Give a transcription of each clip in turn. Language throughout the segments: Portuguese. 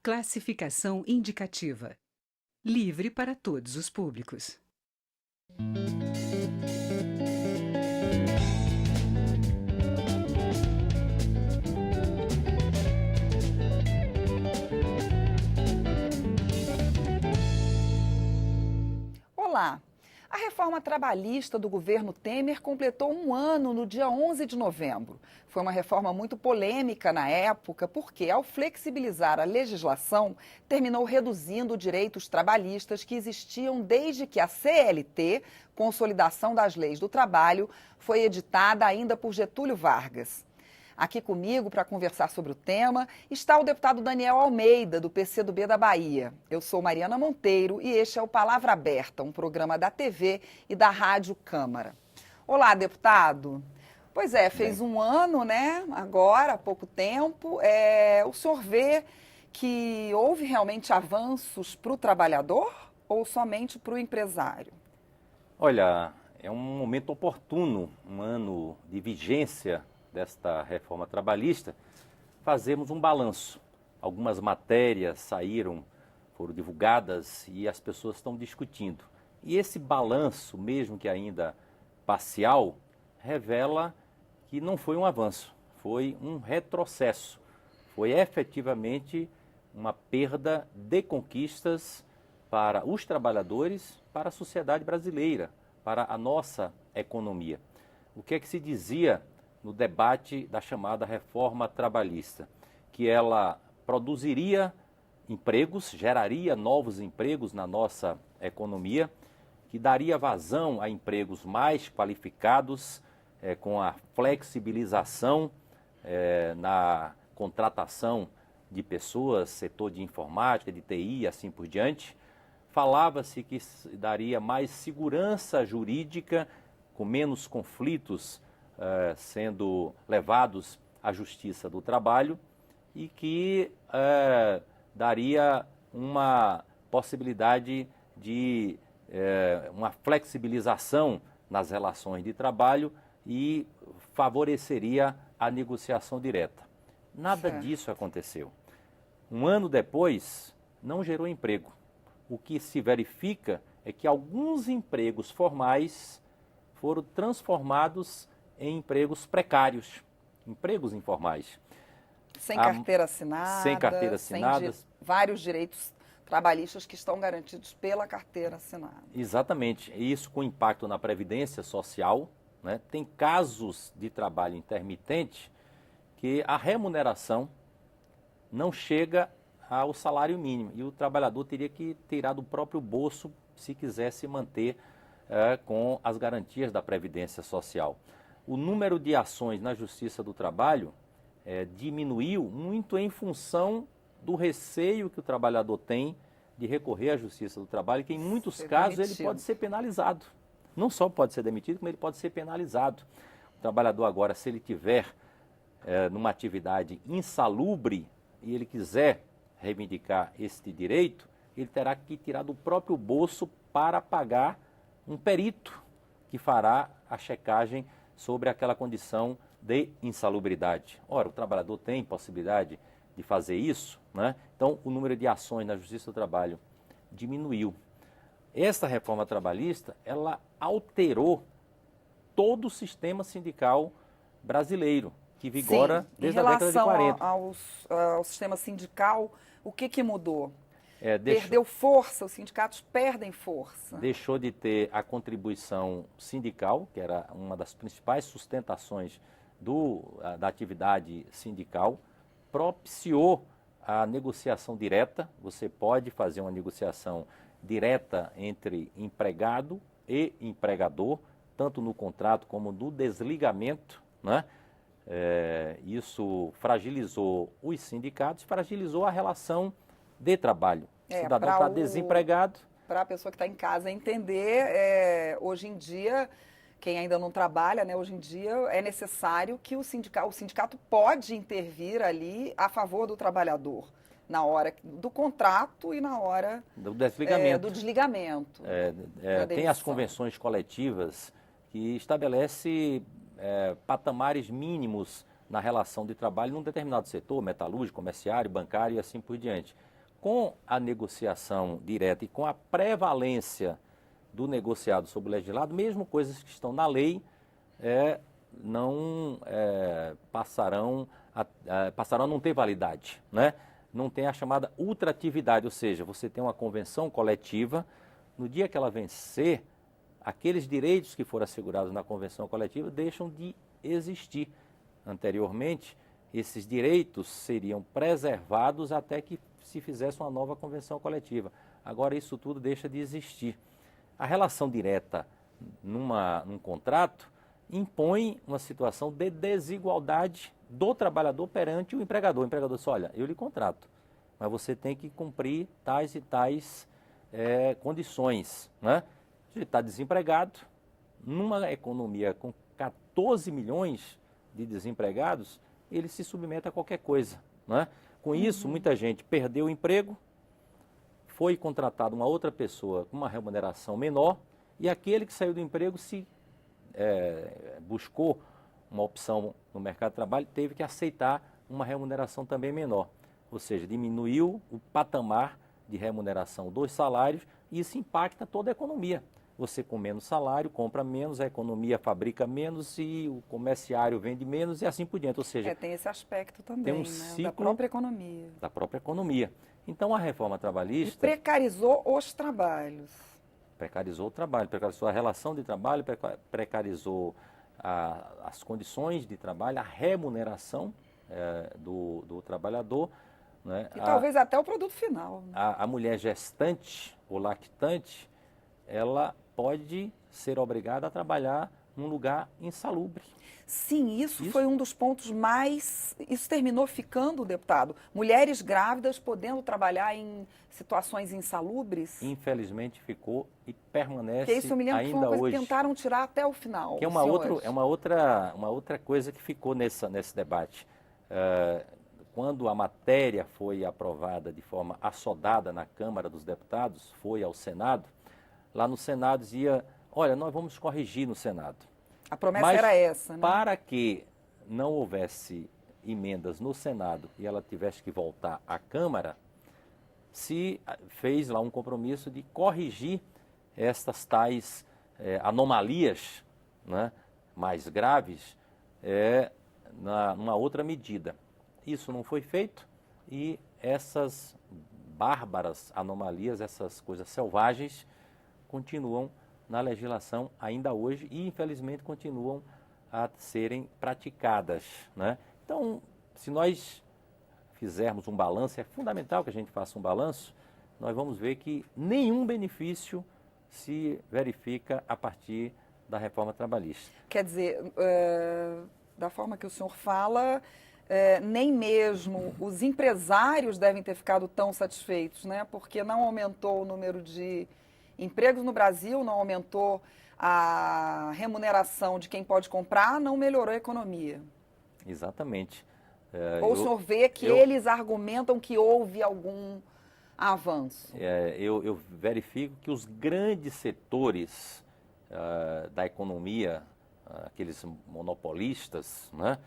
Classificação indicativa. Livre para todos os públicos. Olá! A reforma trabalhista do governo Temer completou um ano no dia 11 de novembro. Foi uma reforma muito polêmica na época, porque, ao flexibilizar a legislação, terminou reduzindo direitos trabalhistas que existiam desde que a CLT, Consolidação das Leis do Trabalho, foi editada ainda por Getúlio Vargas. Aqui comigo para conversar sobre o tema está o deputado Daniel Almeida, do PCdoB da Bahia. Eu sou Mariana Monteiro e este é o Palavra Aberta, um programa da TV e da Rádio Câmara. Olá, deputado. Pois é, fez um ano, né? Agora, há pouco tempo. O senhor vê que houve realmente avanços para o trabalhador ou somente para o empresário? Olha, é um momento oportuno, um ano de vigência desta reforma trabalhista, fazemos um balanço. Algumas matérias saíram, foram divulgadas e as pessoas estão discutindo. E esse balanço, mesmo que ainda parcial, revela que não foi um avanço, foi um retrocesso. Foi efetivamente uma perda de conquistas para os trabalhadores, para a sociedade brasileira, para a nossa economia. O que é que se dizia no debate da chamada reforma trabalhista? Que ela produziria empregos, geraria novos empregos na nossa economia, que daria vazão a empregos mais qualificados, com a flexibilização na contratação de pessoas, setor de informática, de TI e assim por diante. Falava-se que daria mais segurança jurídica, com menos conflitos sendo levados à Justiça do Trabalho e que daria uma possibilidade de uma flexibilização nas relações de trabalho e favoreceria a negociação direta. Nada disso aconteceu. Um ano depois, não gerou emprego. O que se verifica é que alguns empregos formais foram transformados em empregos precários, empregos informais. Sem carteira assinada. Sem carteira assinada. Vários direitos trabalhistas que estão garantidos pela carteira assinada. Exatamente. Isso com impacto na Previdência Social, né? Tem casos de trabalho intermitente que a remuneração não chega ao salário mínimo e o trabalhador teria que tirar do próprio bolso se quisesse manter com as garantias da Previdência Social. O número de ações na Justiça do Trabalho diminuiu muito em função do receio que o trabalhador tem de recorrer à Justiça do Trabalho, que em muitos casos ele pode ser penalizado. Não só pode ser demitido, como ele pode ser penalizado. O trabalhador agora, se ele tiver numa atividade insalubre e ele quiser reivindicar este direito, ele terá que tirar do próprio bolso para pagar um perito que fará a checagem sobre aquela condição de insalubridade. Ora, o trabalhador tem possibilidade de fazer isso, né? Então o número de ações na Justiça do Trabalho diminuiu. Esta reforma trabalhista, ela alterou todo o sistema sindical brasileiro, que vigora desde a década de 40. Em relação ao sistema sindical, o que mudou? Deixou, perdeu força, os sindicatos perdem força. Deixou de ter a contribuição sindical, que era uma das principais sustentações da atividade sindical, propiciou a negociação direta. Você pode fazer uma negociação direta entre empregado e empregador, tanto no contrato como no desligamento, né? Isso fragilizou os sindicatos, fragilizou a relação de trabalho. O cidadão está desempregado. Para a pessoa que está em casa entender, hoje em dia, quem ainda não trabalha, né, hoje em dia é necessário que o sindicato pode intervir ali a favor do trabalhador, na hora do contrato e na hora do desligamento. Do desligamento. Tem as convenções coletivas que estabelecem patamares mínimos na relação de trabalho num determinado setor, metalúrgico, comerciário, bancário e assim por diante. com a negociação direta e com a prevalência do negociado sobre o legislado, mesmo coisas que estão na lei, não passarão a não ter validade, né? Não tem a chamada ultratividade, ou seja, você tem uma convenção coletiva, no dia que ela vencer, aqueles direitos que foram assegurados na convenção coletiva deixam de existir. Anteriormente, esses direitos seriam preservados até que se fizesse uma nova convenção coletiva. Agora isso tudo deixa de existir. A relação direta num contrato impõe uma situação de desigualdade do trabalhador perante o empregador. O empregador diz, olha, eu lhe contrato, mas você tem que cumprir tais e tais condições, né? Se ele está desempregado, numa economia com 14 milhões de desempregados, ele se submete a qualquer coisa, né? Com isso, muita gente perdeu o emprego, foi contratado uma outra pessoa com uma remuneração menor, e aquele que saiu do emprego buscou uma opção no mercado de trabalho, teve que aceitar uma remuneração também menor. Ou seja, diminuiu o patamar de remuneração dos salários e isso impacta toda a economia. Você com menos salário compra menos, a economia fabrica menos e o comerciário vende menos e assim por diante. Ou seja, tem esse aspecto também, tem um né? ciclo Da própria economia. Da própria economia. Então a reforma trabalhista... E precarizou os trabalhos. Precarizou o trabalho, precarizou a relação de trabalho, precarizou as condições de trabalho, a remuneração do trabalhador. Né? E talvez até o produto final. Né? A mulher gestante ou lactante, ela pode ser obrigada a trabalhar num lugar insalubre. Sim, isso foi um dos pontos mais... Isso terminou ficando, deputado. Mulheres grávidas podendo trabalhar em situações insalubres. Infelizmente ficou e permanece Porque isso eu me lembro que foi ainda uma coisa hoje. Que tentaram tirar até o final. Que é uma outra coisa que ficou nesse debate. Quando a matéria foi aprovada de forma assodada na Câmara dos Deputados, foi ao Senado, lá no Senado dizia, olha, nós vamos corrigir no Senado. A promessa era essa, né? Para que não houvesse emendas no Senado e ela tivesse que voltar à Câmara, se fez lá um compromisso de corrigir estas tais anomalias, né, mais graves numa outra medida. Isso não foi feito e essas bárbaras anomalias, essas coisas selvagens, continuam na legislação ainda hoje e, infelizmente, continuam a serem praticadas, né? Então, se nós fizermos um balanço, é fundamental que a gente faça um balanço, nós vamos ver que nenhum benefício se verifica a partir da reforma trabalhista. Quer dizer, da forma que o senhor fala, nem mesmo os empresários devem ter ficado tão satisfeitos, né? Porque não aumentou o número de empregos no Brasil, não aumentou a remuneração de quem pode comprar, não melhorou a economia. Exatamente. Ou o senhor vê que eles argumentam que houve algum avanço? Eu verifico que os grandes setores da economia, aqueles monopolistas, né?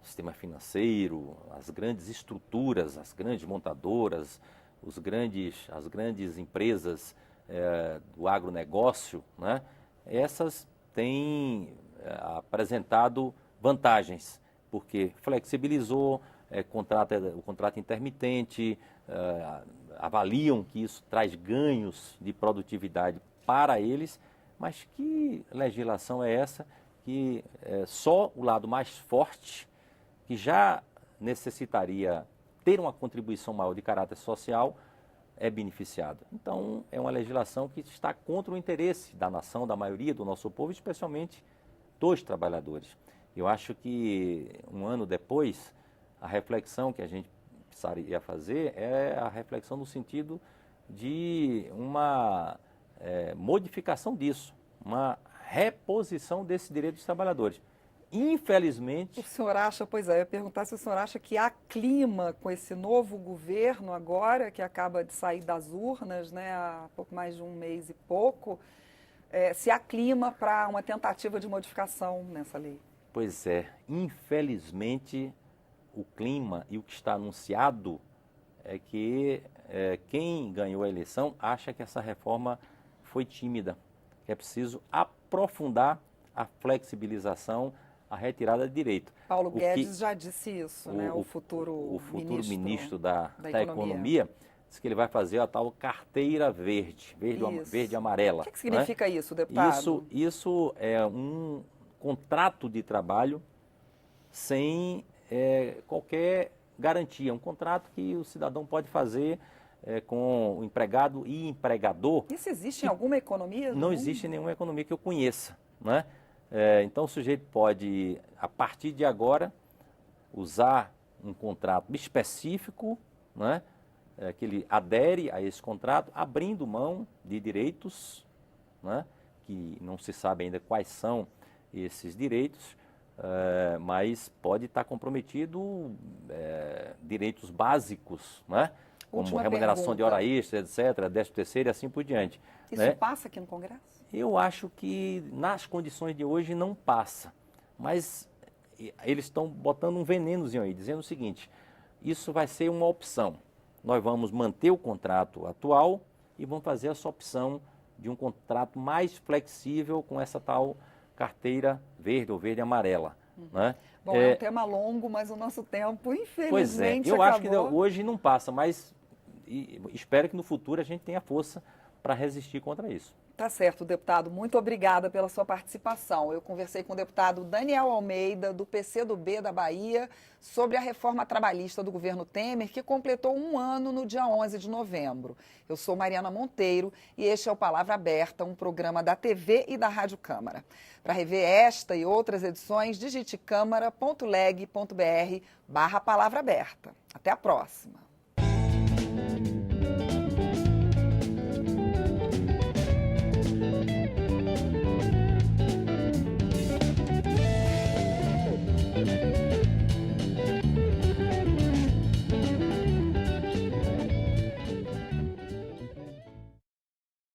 Sistema financeiro, as grandes estruturas, as grandes montadoras, as grandes empresas do agronegócio, né? Essas têm apresentado vantagens, porque flexibilizou o contrato intermitente, avaliam que isso traz ganhos de produtividade para eles, mas que legislação é essa que só o lado mais forte, que já necessitaria ter uma contribuição maior de caráter social, é beneficiado. Então, é uma legislação que está contra o interesse da nação, da maioria do nosso povo, especialmente dos trabalhadores. Eu acho que um ano depois, a reflexão que a gente precisaria fazer é a reflexão no sentido de uma modificação disso, uma reposição desse direito dos trabalhadores. Infelizmente... O senhor acha, pois é, eu ia perguntar se o senhor acha que há clima com esse novo governo agora, que acaba de sair das urnas, né, há pouco mais de um mês e pouco, se há clima para uma tentativa de modificação nessa lei? Pois é, infelizmente o clima e o que está anunciado é que quem ganhou a eleição acha que essa reforma foi tímida, que é preciso aprofundar a flexibilização, a retirada de direito. Paulo Guedes já disse isso, né? O futuro ministro da Economia disse que ele vai fazer a tal carteira verde e amarela. O que significa isso, deputado? Isso é um contrato de trabalho sem qualquer garantia, um contrato que o cidadão pode fazer com o empregado e empregador. Isso existe em alguma economia? Não existe em nenhuma economia que eu conheça, né? Então o sujeito pode, a partir de agora, usar um contrato específico, né? Que ele adere a esse contrato, abrindo mão de direitos, né? Que não se sabe ainda quais são esses direitos, mas pode estar comprometido direitos básicos, né? Como remuneração de hora extra, etc., 13º e assim por diante. Isso passa aqui no Congresso? Eu acho que nas condições de hoje não passa, mas eles estão botando um venenozinho aí, dizendo o seguinte: isso vai ser uma opção. Nós vamos manter o contrato atual e vamos fazer essa opção de um contrato mais flexível com essa tal carteira verde ou verde e amarela. Né? Bom, é um tema longo, mas o nosso tempo, infelizmente, eu acabou. acho que hoje não passa, mas espero que no futuro a gente tenha força para resistir contra isso. Tá certo, deputado. Muito obrigada pela sua participação. Eu conversei com o deputado Daniel Almeida, do PCdoB da Bahia, sobre a reforma trabalhista do governo Temer, que completou um ano no dia 11 de novembro. Eu sou Mariana Monteiro e este é o Palavra Aberta, um programa da TV e da Rádio Câmara. Para rever esta e outras edições, digite câmara.leg.br/Palavra Aberta. Até a próxima.